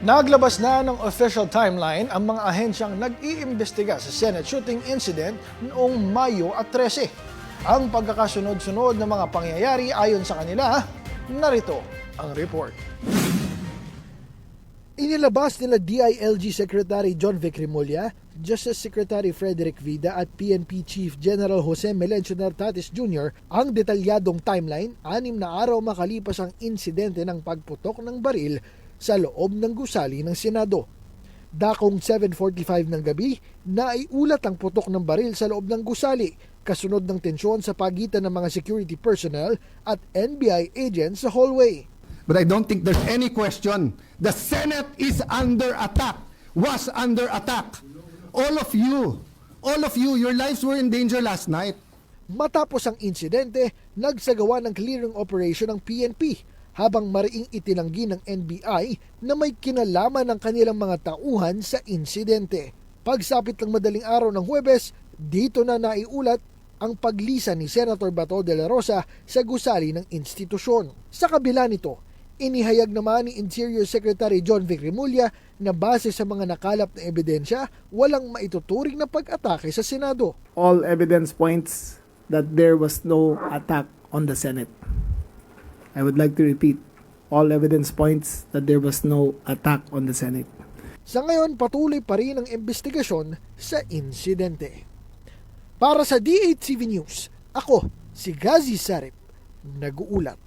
Naglabas na ng official timeline ang mga ahensyang nag-iimbestiga sa Senate shooting incident noong Mayo at 13. Ang pagkakasunod-sunod ng mga pangyayari ayon sa kanila, narito ang report. Inilabas nila DILG Secretary John Vic Remulla, Justice Secretary Frederick Vida at PNP Chief General Jose Melencio Nartates Jr. ang detalyadong timeline 6 na araw makalipas ang insidente ng pagputok ng baril sa loob ng gusali ng Senado. Dakong 7:45 ng gabi, naiulat ang putok ng baril sa loob ng gusali, kasunod ng tensyon sa pagitan ng mga security personnel at NBI agents sa hallway. But I don't think there's any question. The Senate is under attack, was under attack. All of you, your lives were in danger last night. Matapos ang insidente, nagsagawa ng clearing operation ng PNP habang mariing itinanggi ng NBI na may kinalaman ng kanilang mga tauhan sa insidente. Pagsapit ng madaling araw ng Huwebes, dito na naiulat ang paglisan ni Senator Bato de la Rosa sa gusali ng institusyon. Sa kabila nito, inihayag naman ni Interior Secretary John Vic Remulla na base sa mga nakalap na ebidensya, walang maituturing na pag-atake sa Senado. All evidence points that there was no attack on the Senate. I would like to repeat, all evidence points that there was no attack on the Senate. Sa ngayon, patuloy pa rin ang investigasyon sa insidente. Para sa DHTV News, ako si Gazi Sarip, nag-uulat.